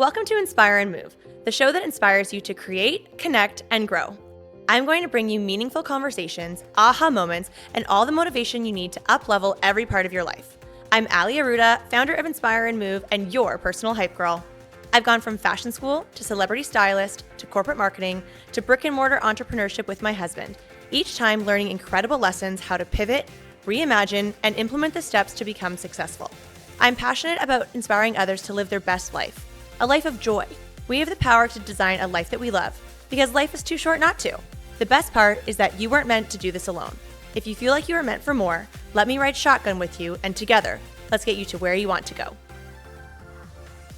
Welcome to Inspire and Move, the show that inspires you to create, connect, and grow. I'm going to bring you meaningful conversations, aha moments, and all the motivation you need to up-level every part of your life. I'm Ali Aruda, founder of Inspire and Move, and your personal hype girl. I've gone from fashion school to celebrity stylist to corporate marketing to brick-and-mortar entrepreneurship with my husband, each time learning incredible lessons how to pivot, reimagine, and implement the steps to become successful. I'm passionate about inspiring others to live their best life, a life of joy. We have the power to design a life that we love, because life is too short not to. The best part is that you weren't meant to do this alone. If you feel like you are meant for more, let me ride shotgun with you, and together, let's get you to where you want to go.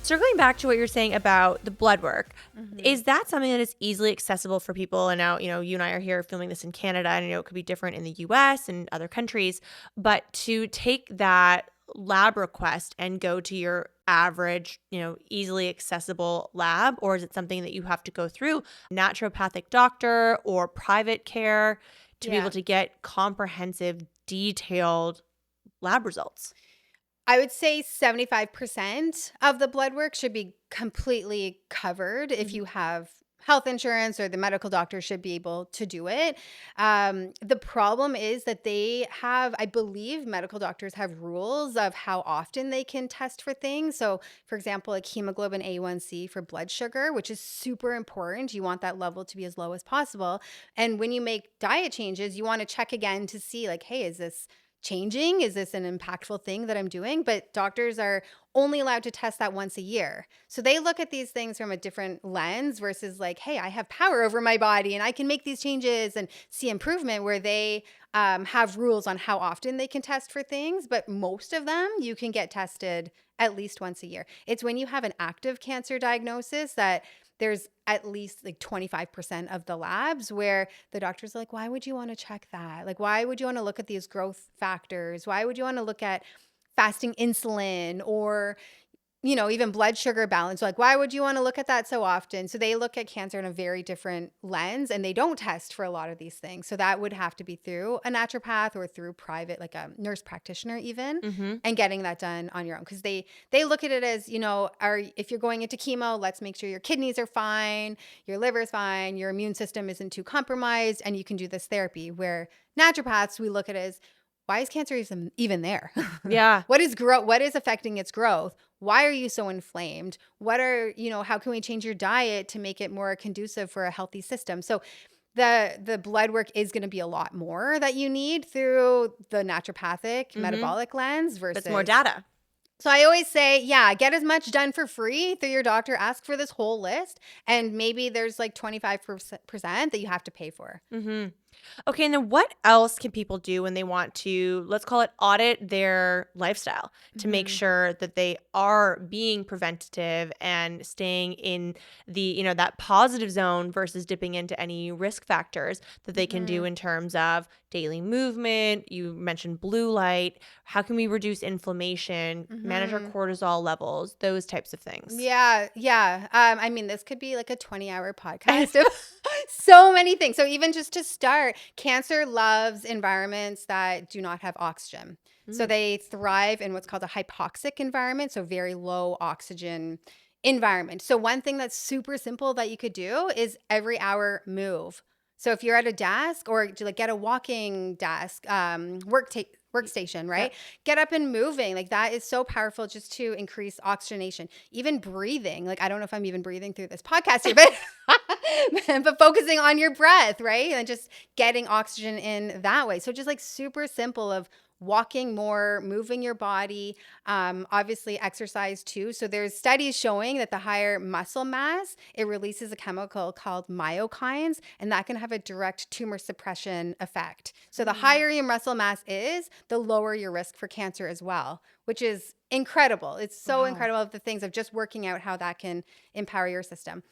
Circling back to what you're saying about the blood work, is that something that is easily accessible for people? And now, you and I are here filming this in Canada, and I know it could be different in the US and other countries, but to take that lab request and go to your average, easily accessible lab, or is it something that you have to go through naturopathic doctor or private care to be able to get comprehensive, detailed lab results? I would say 75% of the blood work should be completely covered if you have health insurance, or the medical doctor should be able to do it. The problem is that I believe medical doctors have rules of how often they can test for things. So for example, like hemoglobin A1C for blood sugar, which is super important. You want that level to be as low as possible. And when you make diet changes, you want to check again to see like, hey, is this changing? Is this an impactful thing that I'm doing? But doctors are only allowed to test that once a year. So they look at these things from a different lens versus like, hey, I have power over my body and I can make these changes and see improvement, where they have rules on how often they can test for things. But most of them, you can get tested at least once a year. It's when you have an active cancer diagnosis that there's at least like 25% of the labs where the doctor's like, why would you want to check that? Like, why would you want to look at these growth factors? Why would you want to look at fasting insulin or, even blood sugar balance? Like, why would you want to look at that so often? So they look at cancer in a very different lens, and they don't test for a lot of these things. So that would have to be through a naturopath or through private, like a nurse practitioner even, and getting that done on your own. Because they look at it as, if you're going into chemo, let's make sure your kidneys are fine, your liver's fine, your immune system isn't too compromised, and you can do this therapy. Where naturopaths, we look at it as, why is cancer even there? Yeah. What is affecting its growth? Why are you so inflamed? How can we change your diet to make it more conducive for a healthy system? So the blood work is going to be a lot more that you need through the naturopathic metabolic lens versus That's more data. So I always say, get as much done for free through your doctor. Ask for this whole list, and maybe there's like 25% that you have to pay for. Okay, and then what else can people do when they want to, let's call it, audit their lifestyle to make sure that they are being preventative and staying in the, that positive zone versus dipping into any risk factors that they can do in terms of daily movement? You mentioned blue light. How can we reduce inflammation, manage our cortisol levels, those types of things? Yeah. This could be like a 20-hour podcast of so many things. So even just to start, cancer loves environments that do not have oxygen. So they thrive in what's called a hypoxic environment, so very low oxygen environment. So one thing that's super simple that you could do is every hour move. So if you're at a desk, or get a walking desk, workstation, right? Yep. Get up and moving. Like, that is so powerful just to increase oxygenation. Even breathing. Like, I don't know if I'm even breathing through this podcast here, but focusing on your breath, right? And just getting oxygen in that way. So just like super simple of walking more, moving your body, obviously exercise too. So there's studies showing that the higher muscle mass, it releases a chemical called myokines, and that can have a direct tumor suppression effect. So the higher your muscle mass is, the lower your risk for cancer as well, which is incredible. It's so incredible, of the things of just working out how that can empower your system.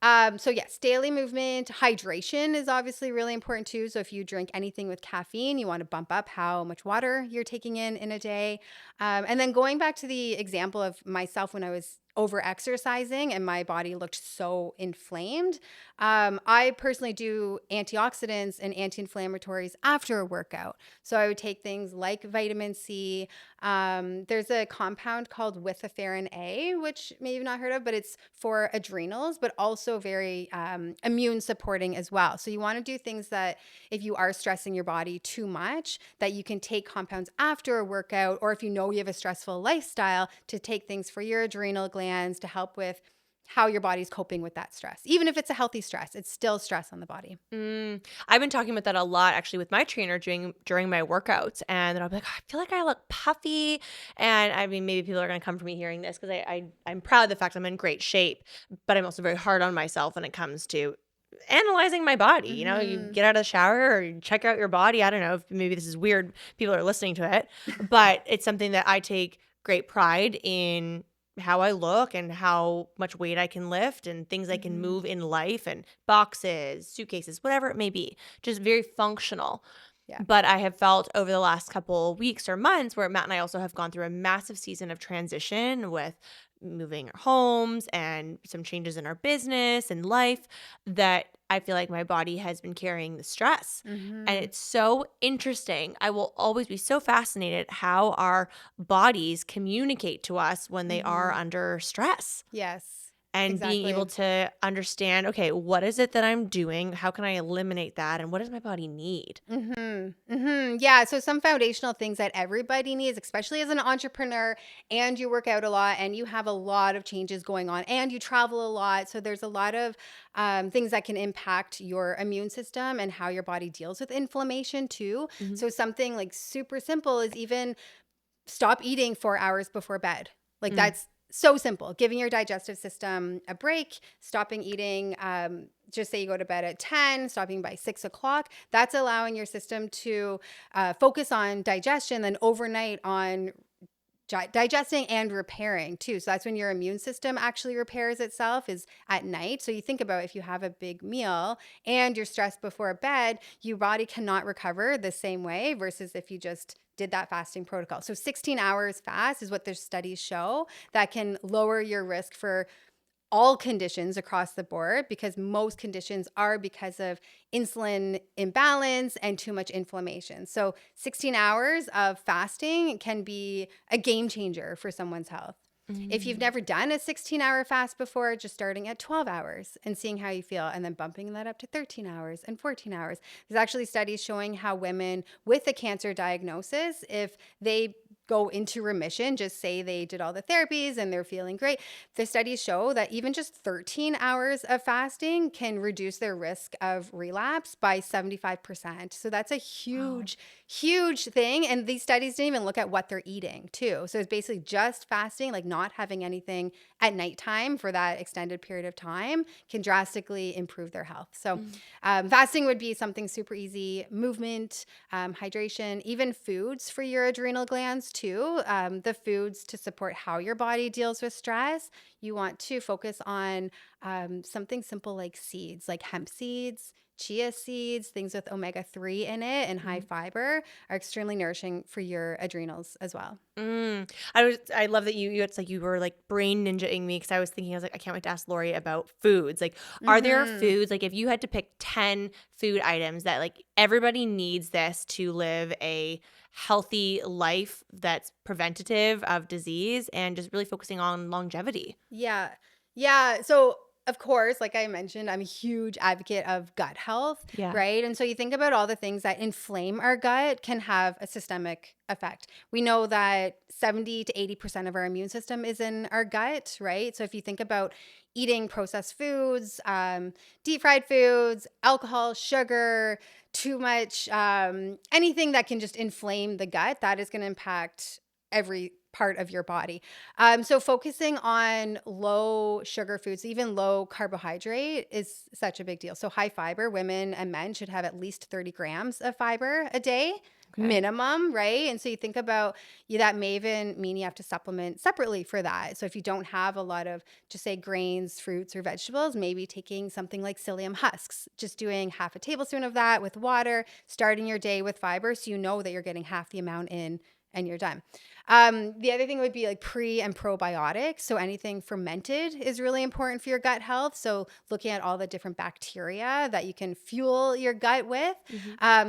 So yes, daily movement. Hydration is obviously really important too. So if you drink anything with caffeine, you want to bump up how much water you're taking in a day. And then going back to the example of myself when I was over exercising and my body looked so inflamed. I personally do antioxidants and anti-inflammatories after a workout. So I would take things like vitamin C. There's a compound called withaferin A, which maybe you've not heard of, but it's for adrenals, but also very immune supporting as well. So you want to do things that if you are stressing your body too much, that you can take compounds after a workout, or if you know you have a stressful lifestyle, to take things for your adrenal glands to help with how your body's coping with that stress. Even if it's a healthy stress, it's still stress on the body. I've been talking about that a lot actually with my trainer during my workouts, and then I'll be like, "Oh, I feel like I look puffy," and I mean, maybe people are gonna come for me hearing this because I'm proud of the fact I'm in great shape, but I'm also very hard on myself when it comes to analyzing my body. You know, you get out of the shower or you check out your body. I don't know if maybe this is weird. People are listening to it, but it's something that I take great pride in how I look and how much weight I can lift and things I can move in life and boxes, suitcases, whatever it may be. Just very functional. Yeah. But I have felt over the last couple weeks or months where Matt and I also have gone through a massive season of transition with moving our homes and some changes in our business and life, that I feel like my body has been carrying the stress. And it's so interesting. I will always be so fascinated how our bodies communicate to us when they are under stress. Yes. And being able to understand, okay, what is it that I'm doing? How can I eliminate that? And what does my body need? Yeah. So some foundational things that everybody needs, especially as an entrepreneur, and you work out a lot and you have a lot of changes going on and you travel a lot. So there's a lot of things that can impact your immune system and how your body deals with inflammation too. So something like super simple is even stop eating 4 hours before bed. Like that's so simple. Giving your digestive system a break, stopping eating. Just say you go to bed at 10, stopping by 6 o'clock. That's allowing your system to focus on digestion, then overnight on digesting and repairing too. So that's when your immune system actually repairs itself, is at night. So you think about if you have a big meal and you're stressed before bed, your body cannot recover the same way versus if you just did that fasting protocol. So 16 hours fast is what their studies show that can lower your risk for all conditions across the board, because most conditions are because of insulin imbalance and too much inflammation. So 16 hours of fasting can be a game changer for someone's health. If you've never done a 16-hour fast before, just starting at 12 hours and seeing how you feel, and then bumping that up to 13 hours and 14 hours. There's actually studies showing how women with a cancer diagnosis, if they go into remission, just say they did all the therapies and they're feeling great, the studies show that even just 13 hours of fasting can reduce their risk of relapse by 75%. So that's a huge, huge thing. And these studies didn't even look at what they're eating too. So it's basically just fasting, like not having anything at nighttime for that extended period of time, can drastically improve their health. So fasting would be something super easy. Movement, hydration, even foods for your adrenal glands too. The foods to support how your body deals with stress. You want to focus on something simple like seeds, like hemp seeds, chia seeds, things with omega-3 in it and high fiber are extremely nourishing for your adrenals as well. I love that it's like you were like brain ninjaing me, because I was thinking, I was like, I can't wait to ask Lori about foods. Like, are there foods, like if you had to pick 10 food items that like everybody needs this to live a healthy life that's preventative of disease and just really focusing on longevity? Yeah. Yeah. So, of course, like I mentioned, I'm a huge advocate of gut health, Yeah. right? And so you think about all the things that inflame our gut can have a systemic effect. We know that 70 to 80% of our immune system is in our gut, right? So if you think about eating processed foods, deep fried foods, alcohol, sugar, too much, anything that can just inflame the gut, that is going to impact every part of your body. So focusing on low sugar foods, even low carbohydrate, is such a big deal. So high fiber, women and men should have at least 30 grams of fiber a day. Minimum, right? And so you think about that may even mean you have to supplement separately for that. So if you don't have a lot of, just say, grains, fruits, or vegetables, maybe taking something like psyllium husks, just doing half a tablespoon of that with water, starting your day with fiber, so you know that you're getting half the amount in and you're done. The other thing would be like pre and probiotics. So anything fermented is really important for your gut health. So looking at all the different bacteria that you can fuel your gut with.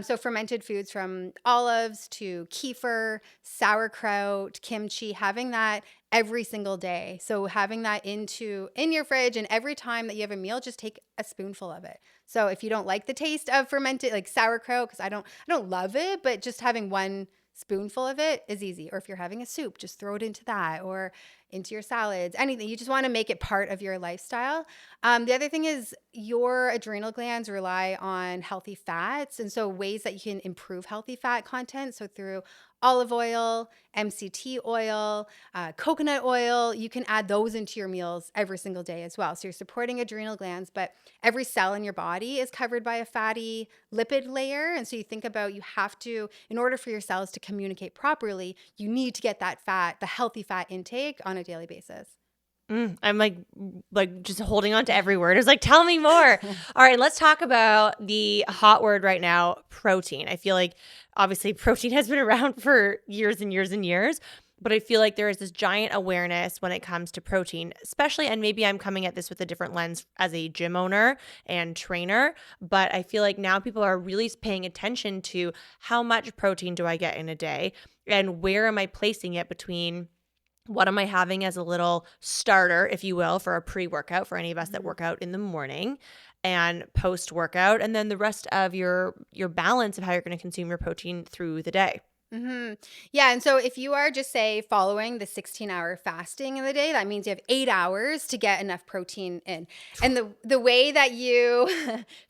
So fermented foods from olives to kefir, sauerkraut, kimchi, having that every single day. So having that in your fridge, and every time that you have a meal, just take a spoonful of it. So if you don't like the taste of fermented like sauerkraut, because I don't love it, but just having one spoonful of it is easy. Or if you're having a soup, just throw it into that or into your salads, anything. You just want to make it part of your lifestyle. The other thing is your adrenal glands rely on healthy fats. And so ways that you can improve healthy fat content. So through olive oil, MCT oil, coconut oil, you can add those into your meals every single day as well. So you're supporting adrenal glands, but every cell in your body is covered by a fatty lipid layer. And so you think about, you have to, in order for your cells to communicate properly, you need to get that fat, the healthy fat intake on a daily basis. I'm like just holding on to every word. It's like, tell me more. All right, let's talk about the hot word right now, protein. I feel like obviously protein has been around for years and years and years, but I feel like there is this giant awareness when it comes to protein, especially, and maybe I'm coming at this with a different lens as a gym owner and trainer, but I feel like now people are really paying attention to how much protein do I get in a day and where am I placing it between what am I having as a little starter, if you will, for a pre-workout for any of us that work out in the morning and post-workout, and then the rest of your balance of how you're going to consume your protein through the day. Yeah. And so if you are just say following the 16-hour fasting in the day, that means you have 8 hours to get enough protein in. And the way that you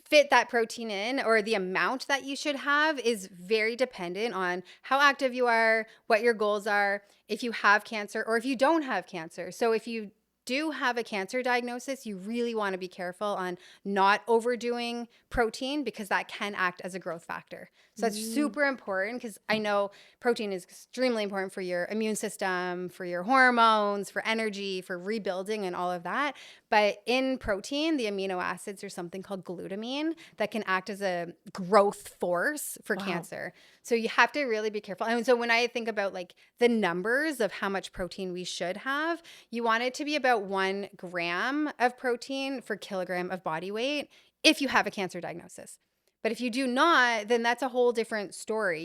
fit that protein in, or the amount that you should have, is very dependent on how active you are, what your goals are, if you have cancer or if you don't have cancer. So if you do have a cancer diagnosis, you really want to be careful on not overdoing protein, because that can act as a growth factor. So that's super important, because I know protein is extremely important for your immune system, for your hormones, for energy, for rebuilding and all of that. But in protein, the amino acids are something called glutamine that can act as a growth force for cancer. So you have to really be careful. And so when I think about like the numbers of how much protein we should have, you want it to be about 1 gram of protein per kilogram of body weight if you have a cancer diagnosis. But if you do not, then that's a whole different story.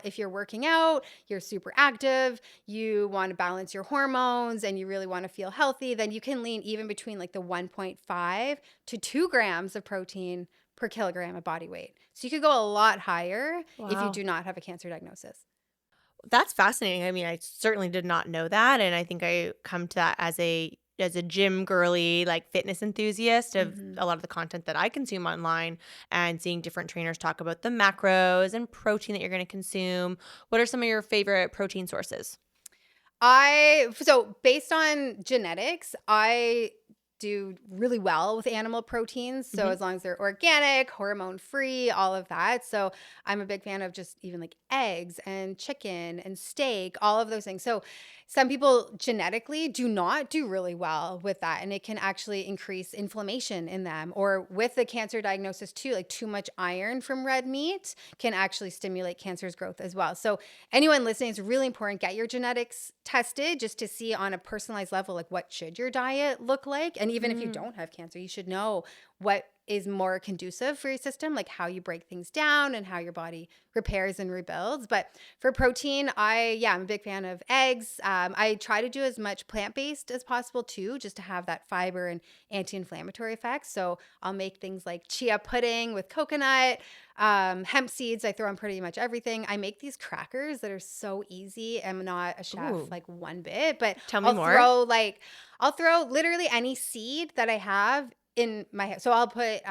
If you're working out, you're super active, you want to balance your hormones, and you really want to feel healthy, then you can lean even between like the 1.5 to 2 grams of protein per kilogram of body weight. So you could go a lot higher if you do not have a cancer diagnosis. That's fascinating. I mean, I certainly did not know that, and I think I come to that as a gym girly, like fitness enthusiast of a lot of the content that I consume online, and seeing different trainers talk about the macros and protein that you're going to consume. What are some of your favorite protein sources? So based on genetics, I do really well with animal proteins. So as long as they're organic, hormone free, all of that. So I'm a big fan of just even like eggs and chicken and steak, all of those things. So some people genetically do not do really well with that, and it can actually increase inflammation in them. Or with the cancer diagnosis too, like too much iron from red meat can actually stimulate cancer's growth as well. So anyone listening, it's really important, get your genetics tested just to see on a personalized level, like what should your diet look like. And even if you don't have cancer, you should know what is more conducive for your system, like how you break things down and how your body repairs and rebuilds. But for protein, I'm a big fan of eggs. I try to do as much plant-based as possible too, just to have that fiber and anti-inflammatory effects. So I'll make things like chia pudding with coconut, hemp seeds. I throw on pretty much everything. I make these crackers that are so easy. I'm not a chef like one bit, but Tell me more. I'll throw literally any seed that I have in my head. So I'll put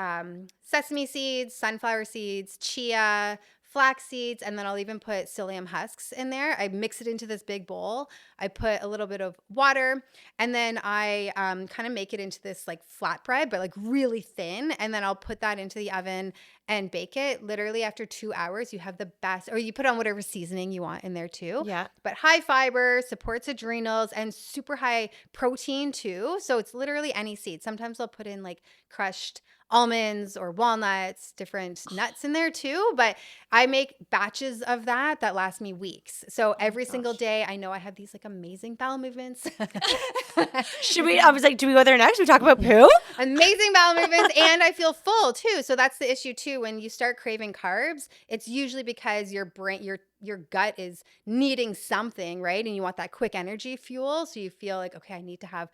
sesame seeds, sunflower seeds, chia, flax seeds, and then I'll even put psyllium husks in there. I mix it into this big bowl. I put a little bit of water, and then I kind of make it into this like flatbread, but like really thin. And then I'll put that into the oven and bake it. Literally after 2 hours, you have the best, or you put on whatever seasoning you want in there too. Yeah. But high fiber, supports adrenals, and super high protein too. So it's literally any seed. Sometimes I'll put in like crushed almonds or walnuts, different nuts in there too. But I make batches of that last me weeks. So every single day, I know I have these like amazing bowel movements. I was like, do we go there next? We talk about poo? Amazing bowel movements, and I feel full too. So that's the issue too. When you start craving carbs, it's usually because your brain, your gut is needing something, right? And you want that quick energy fuel. So you feel like, okay, I need to have,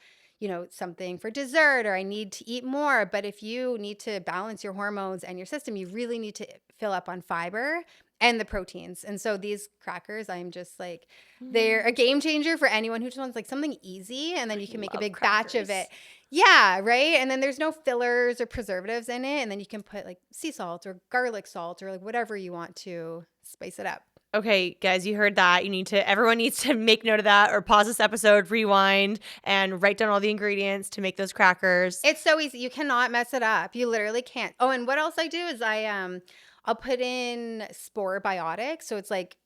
something for dessert, or I need to eat more. But if you need to balance your hormones and your system, you really need to fill up on fiber and the proteins. And so these crackers, I'm just like, they're a game changer for anyone who just wants like something easy, and then you can make a big batch of it. Yeah, right. And then there's no fillers or preservatives in it. And then you can put like sea salt or garlic salt or like whatever you want to spice it up. Okay, guys, you heard that. Everyone needs to make note of that, or pause this episode, rewind, and write down all the ingredients to make those crackers. It's so easy. You cannot mess it up. You literally can't. Oh, and what else I do is I'll put in spore biotics. So it's like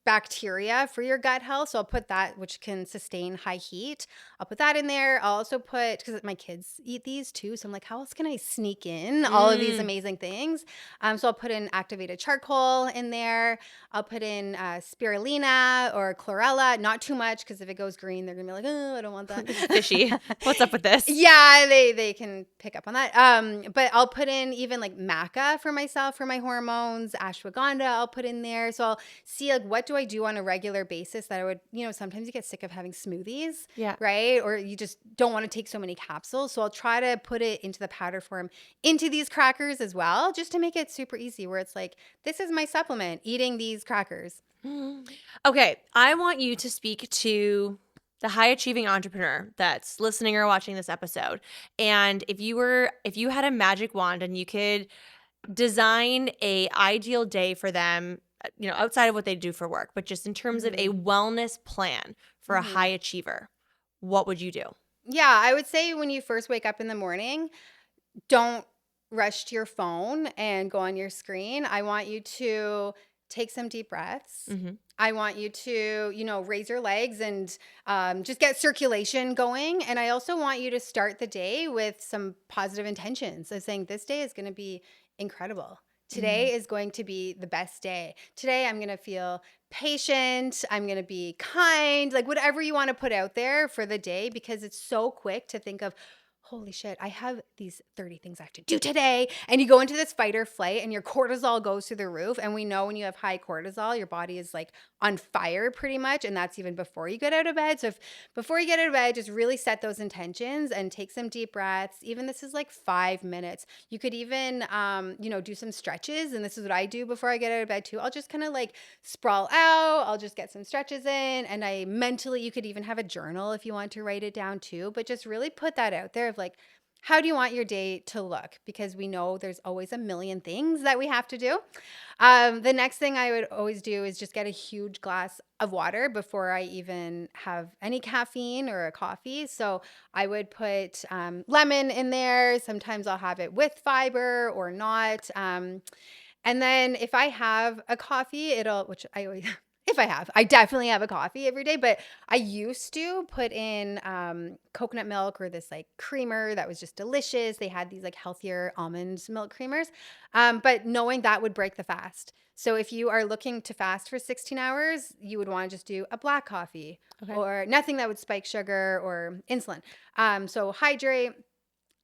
bacteria for your gut health. So I'll put that, which can sustain high heat. I'll put that in there. I'll also put, because my kids eat these too. So I'm like, how else can I sneak in all of these amazing things? So I'll put in activated charcoal in there. I'll put in spirulina or chlorella, not too much, because if it goes green, they're going to be like, oh, I don't want that. Fishy. What's up with this? Yeah, they can pick up on that. But I'll put in even like maca for myself, for my hormones, ashwagandha I'll put in there. So I'll see like, what do I do on a regular basis that I would, sometimes you get sick of having smoothies, right? Or you just don't want to take so many capsules. So I'll try to put it into the powder form into these crackers as well, just to make it super easy, where it's like, this is my supplement, eating these crackers. Okay, I want you to speak to the high achieving entrepreneur that's listening or watching this episode. And if you had a magic wand and you could design a ideal day for them, outside of what they do for work, but just in terms of a wellness plan for a high achiever, what would you do? Yeah, I would say when you first wake up in the morning, don't rush to your phone and go on your screen. I want you to take some deep breaths. I want you to, raise your legs and just get circulation going. And I also want you to start the day with some positive intentions of saying, this day is going to be incredible. Today is going to be the best day. Today, I'm going to feel patient. I'm going to be kind, like whatever you want to put out there for the day, because it's so quick to think of, holy shit, I have these 30 things I have to do today. And you go into this fight or flight and your cortisol goes through the roof. And we know when you have high cortisol, your body is like on fire pretty much. And that's even before you get out of bed. So before you get out of bed, just really set those intentions and take some deep breaths. Even this is like 5 minutes. You could even, do some stretches. And this is what I do before I get out of bed too. I'll just kind of like sprawl out. I'll just get some stretches in. And you could even have a journal if you want to write it down too. But just really put that out there of like, how do you want your day to look? Because we know there's always a million things that we have to do. The next thing I would always do is just get a huge glass of water before I even have any caffeine or a coffee. So I would put lemon in there. Sometimes I'll have it with fiber or not. And then if I have a coffee, I definitely have a coffee every day, but I used to put in coconut milk or this like creamer that was just delicious. They had these like healthier almond milk creamers, but knowing that would break the fast. So if you are looking to fast for 16 hours, you would want to just do a black coffee or nothing that would spike sugar or insulin. So hydrate.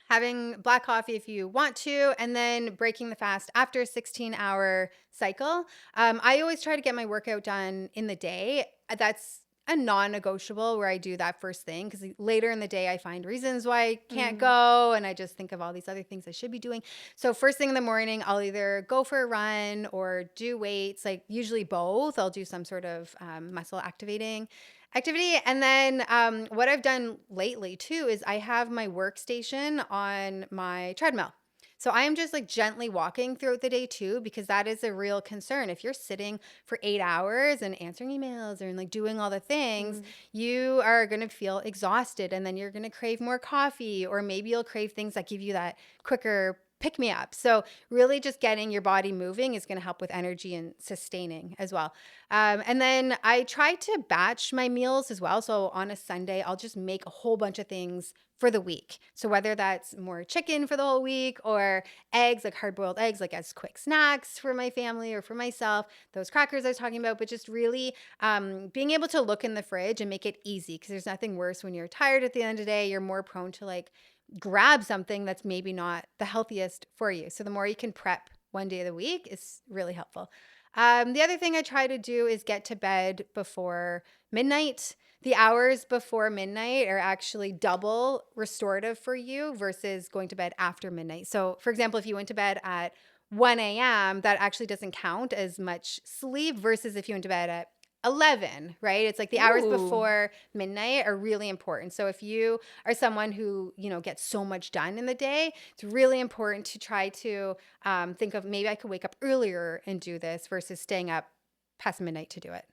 Having black coffee if you want to, and then breaking the fast after a 16-hour cycle. I always try to get my workout done in the day. That's a non-negotiable where I do that first thing, because later in the day I find reasons why I can't go, and I just think of all these other things I should be doing. So first thing in the morning, I'll either go for a run or do weights, like usually both. I'll do some sort of muscle activating activity. And then what I've done lately too is I have my workstation on my treadmill. So I am just like gently walking throughout the day too, because that is a real concern. If you're sitting for 8 hours and answering emails and like doing all the things, you are going to feel exhausted, and then you're going to crave more coffee, or maybe you'll crave things that give you that quicker pick me up. So really just getting your body moving is going to help with energy and sustaining as well. And then I try to batch my meals as well. So on a Sunday, I'll just make a whole bunch of things for the week. So whether that's more chicken for the whole week or eggs, like hard-boiled eggs, like as quick snacks for my family or for myself, those crackers I was talking about, but just really being able to look in the fridge and make it easy, because there's nothing worse when you're tired at the end of the day. You're more prone to like grab something that's maybe not the healthiest for you. So the more you can prep one day of the week is really helpful. The other thing I try to do is get to bed before midnight. The hours before midnight are actually double restorative for you versus going to bed after midnight. So for example, if you went to bed at 1 a.m., that actually doesn't count as much sleep versus if you went to bed at 11, right? It's like the hours before midnight are really important. So if you are someone who, gets so much done in the day, it's really important to try to think of, maybe I could wake up earlier and do this versus staying up past midnight to do it.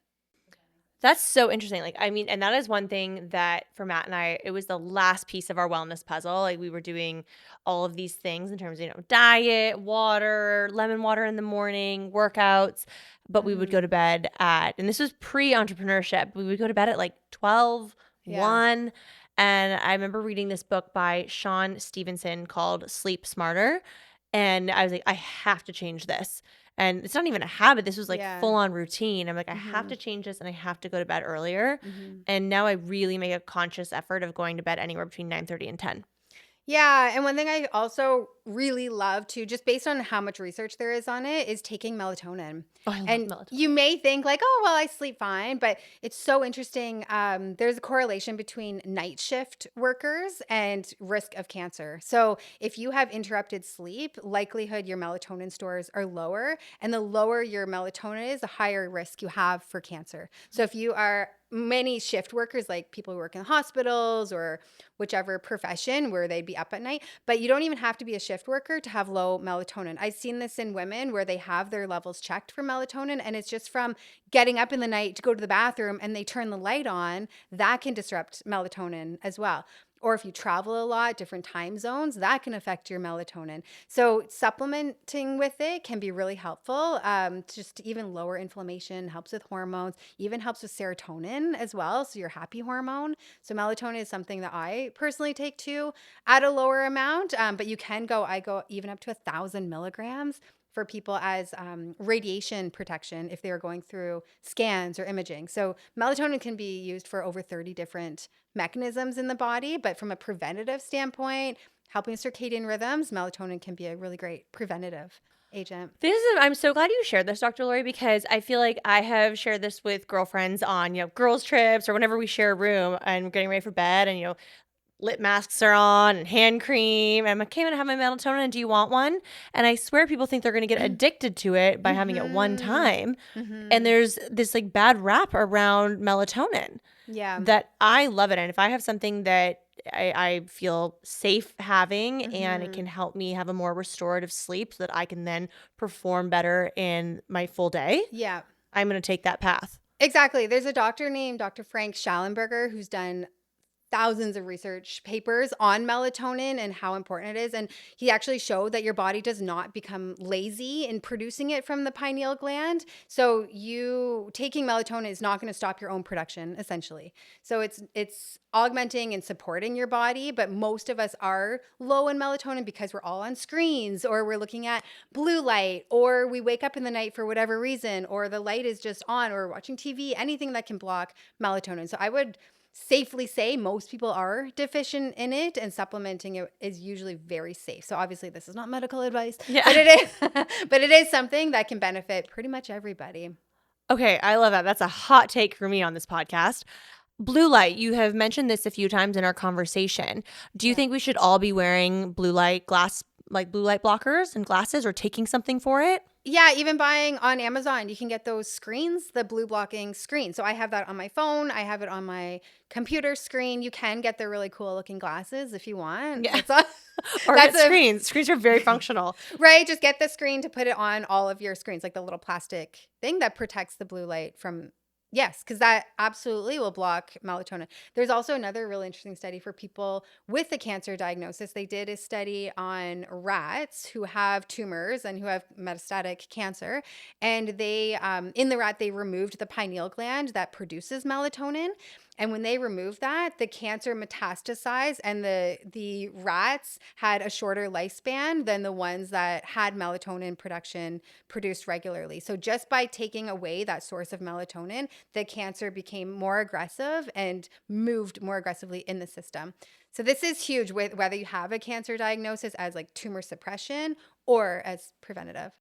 That's so interesting. Like, I mean, and that is one thing that for Matt and I, it was the last piece of our wellness puzzle. Like, we were doing all of these things in terms of, diet, water, lemon water in the morning, workouts, but we would go to bed and this was pre-entrepreneurship. We would go to bed at like 12, 1. And I remember reading this book by Sean Stevenson called Sleep Smarter. And I was like, I have to change this. And it's not even a habit. This was like full on routine. I'm like, I have to change this and I have to go to bed earlier. And now I really make a conscious effort of going to bed anywhere between 9:30 and 10. Yeah. And one thing I also really love too, just based on how much research there is on it, is taking melatonin. Oh, I love And melatonin. you may think like, oh, well, I sleep fine, but it's so interesting. There's a correlation between night shift workers and risk of cancer. So if you have interrupted sleep, likelihood your melatonin stores are lower, and the lower your melatonin is, the higher risk you have for cancer. So if you are many shift workers, like people who work in hospitals or whichever profession where they'd be up at night, but you don't even have to be a shift worker to have low melatonin. I've seen this in women where they have their levels checked for melatonin, and it's just from getting up in the night to go to the bathroom and they turn the light on, that can disrupt melatonin as well. Or if you travel a lot, different time zones, that can affect your melatonin. So supplementing with it can be really helpful, just to even lower inflammation, helps with hormones, even helps with serotonin as well, so your happy hormone. So melatonin is something that I personally take too at a lower amount, but you can I go even up to 1,000 milligrams for people as radiation protection if they are going through scans or imaging. So melatonin can be used for over 30 different mechanisms in the body, but from a preventative standpoint, helping circadian rhythms, melatonin can be a really great preventative agent. I'm so glad you shared this, Dr. Lori, because I feel like I have shared this with girlfriends on, girls trips or whenever we share a room and we're getting ready for bed and, lip masks are on and hand cream. And I'm like, okay, I'm going to have my melatonin. Do you want one? And I swear people think they're going to get addicted to it by having it one time. And there's this like bad rap around melatonin. Yeah. That I love it. And if I have something that I feel safe having and it can help me have a more restorative sleep so that I can then perform better in my full day, I'm going to take that path. Exactly. There's a doctor named Dr. Frank Schallenberger who's done thousands of research papers on melatonin and how important it is. And he actually showed that your body does not become lazy in producing it from the pineal gland. So you taking melatonin is not going to stop your own production, essentially. So it's augmenting and supporting your body, but most of us are low in melatonin because we're all on screens or we're looking at blue light or we wake up in the night for whatever reason or the light is just on or we're watching TV, anything that can block melatonin. So I would safely say most people are deficient in it, and supplementing it is usually very safe. So obviously this is not medical advice, but it is something that can benefit pretty much everybody. Okay, I love that. That's a hot take for me on this podcast. Blue light, you have mentioned this a few times in our conversation. Do you think we should all be wearing blue light blockers and glasses or taking something for it? Yeah, even buying on Amazon, you can get those screens, the blue blocking screen. So I have that on my phone. I have it on my computer screen. You can get the really cool looking glasses if you want. Yeah. Or get screens. Screens are very functional. Right. Just get the screen to put it on all of your screens, like the little plastic thing that protects the blue light from Yes, because that absolutely will block melatonin. There's also another really interesting study for people with a cancer diagnosis. They did a study on rats who have tumors and who have metastatic cancer. And in the rat, they removed the pineal gland that produces melatonin. And when they removed that, the cancer metastasized, and the rats had a shorter lifespan than the ones that had melatonin production produced regularly. So just by taking away that source of melatonin, the cancer became more aggressive and moved more aggressively in the system. So this is huge with whether you have a cancer diagnosis as like tumor suppression or as preventative.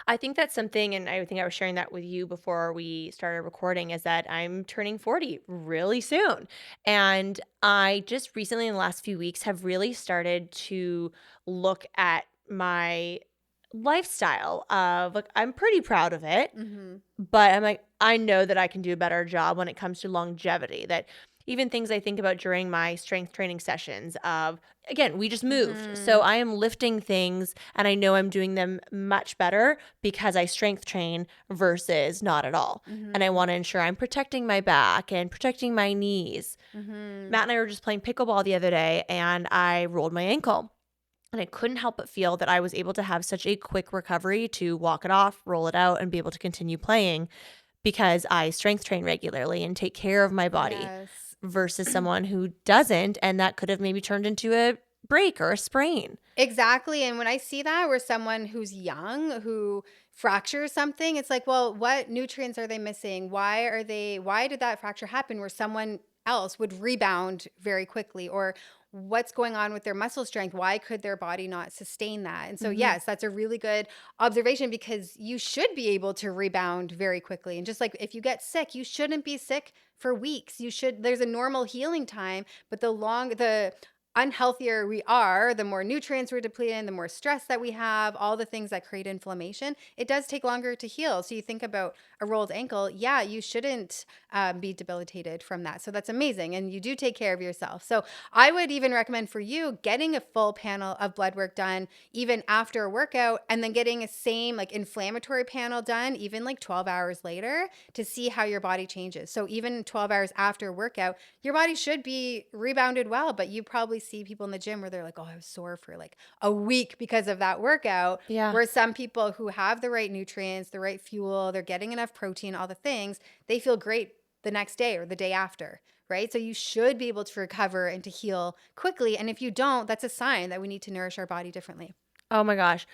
I think that's something, and I think I was sharing that with you before we started recording, is that I'm turning 40 really soon. And I just recently, in the last few weeks, have really started to look at my lifestyle of like, I'm pretty proud of it. Mm-hmm. But I'm like, I know that I can do a better job when it comes to longevity. That even things I think about during my strength training sessions of, again, we just moved. So Mm-hmm. I am lifting things and I know I'm doing them much better because I strength train versus not at all. And I Mm-hmm. want to ensure I'm protecting my back and protecting my knees. Mm-hmm. Matt and I were just playing pickleball the other day and I rolled my ankle. And I couldn't help but feel that I was able to have such a quick recovery to walk it off, roll it out, and be able to continue playing because I strength train regularly and take care of my body Yes. versus someone who doesn't. And that could have maybe turned into a break or a sprain. Exactly. And when I see that where someone who's young who fractures something, it's like, well, what nutrients are they missing? Why did that fracture happen where someone else would rebound very quickly? Or what's going on with their muscle strength? Why could their body not sustain that? And so, Mhm. yes, that's a really good observation because you should be able to rebound very quickly. And just like if you get sick, you shouldn't be sick for weeks. There's a normal healing time, but the unhealthier we are, the more nutrients we're depleting, the more stress that we have, all the things that create inflammation, it does take longer to heal. So you think about a rolled ankle, yeah, you shouldn't be debilitated from that. So that's amazing. And you do take care of yourself. So I would even recommend for you getting a full panel of blood work done even after a workout and then getting a same like inflammatory panel done even like 12 hours later to see how your body changes. So even 12 hours after a workout, your body should be rebounded well, but you probably see people in the gym where they're like, oh, I was sore for like a week because of that workout. Yeah. Where some people who have the right nutrients, the right fuel, they're getting enough protein, all the things, they feel great the next day or the day after, right? So you should be able to recover and to heal quickly. And if you don't, that's a sign that we need to nourish our body differently. Oh my gosh.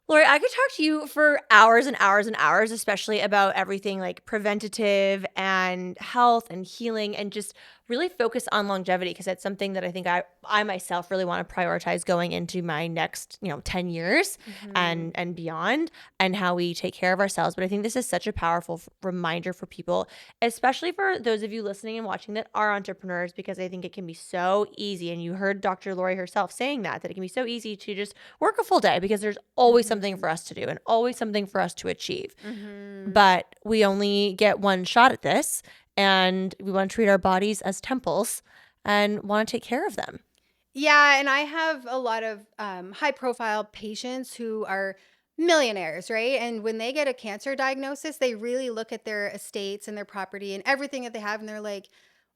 Lori, I could talk to you for hours and hours and hours, especially about everything like preventative and health and healing and just really focus on longevity because that's something that I think I myself really want to prioritize going into my next, 10 years Mm-hmm. and beyond and how we take care of ourselves. But I think this is such a powerful reminder for people, especially for those of you listening and watching that are entrepreneurs, because I think it can be so easy. And you heard Dr. Lori herself saying that it can be so easy to just work a full day because there's always something Mm-hmm. for us to do and always something for us to achieve. Mm-hmm. But we only get one shot at this and we want to treat our bodies as temples and want to take care of them. Yeah, and I have a lot of high profile patients who are millionaires, right? And when they get a cancer diagnosis, they really look at their estates and their property and everything that they have, and they're like,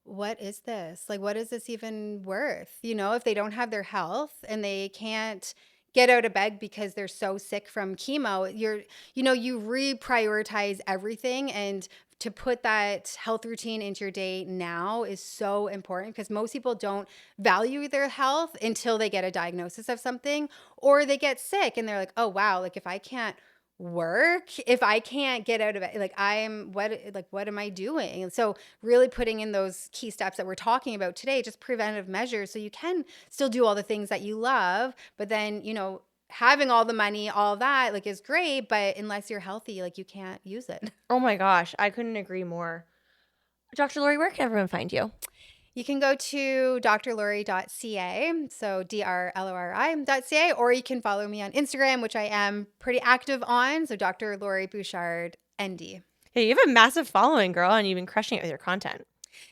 what is this? Like, what is this even worth? If they don't have their health and they can't get out of bed because they're so sick from chemo, you reprioritize everything. And to put that health routine into your day now is so important because most people don't value their health until they get a diagnosis of something or they get sick and they're like, oh, wow, like if I can't work, if I can't get out of it, what am I doing? And so really putting in those key steps that we're talking about today, just preventive measures so you can still do all the things that you love, but then, having all the money, all that like is great, but unless you're healthy, like you can't use it. Oh my gosh, I couldn't agree more. Dr. Lori, where can everyone find you? You can go to drlori.ca, so drlori.ca, or you can follow me on Instagram, which I am pretty active on, so Dr. Lori Bouchard, ND. Hey, you have a massive following, girl, and you've been crushing it with your content.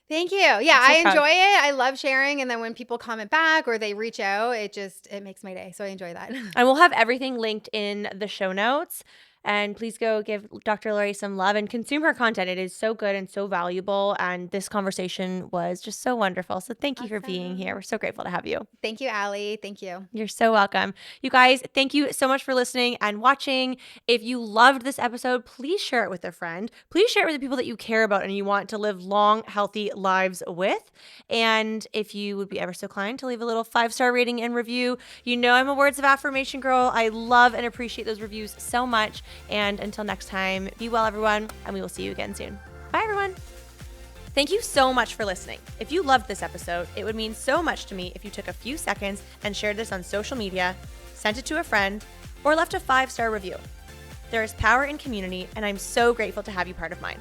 Thank you. Yeah, I'm so I proud. enjoy it. I love sharing, and then when people comment back or they reach out, it makes my day, so I enjoy that. And we'll have everything linked in the show notes. And please go give Dr. Lori some love and consume her content. It is so good and so valuable. And this conversation was just so wonderful. So thank you for being here. We're so grateful to have you. Thank you, Allie. Thank you. You're so welcome. You guys, thank you so much for listening and watching. If you loved this episode, please share it with a friend. Please share it with the people that you care about and you want to live long, healthy lives with. And if you would be ever so kind to leave a little 5-star rating and review. You know I'm a words of affirmation girl. I love and appreciate those reviews so much. And until next time, be well, everyone, and we will see you again soon. Bye, everyone. Thank you so much for listening. If you loved this episode, it would mean so much to me if you took a few seconds and shared this on social media, sent it to a friend, or left a 5-star review. There is power in community, and I'm so grateful to have you part of mine.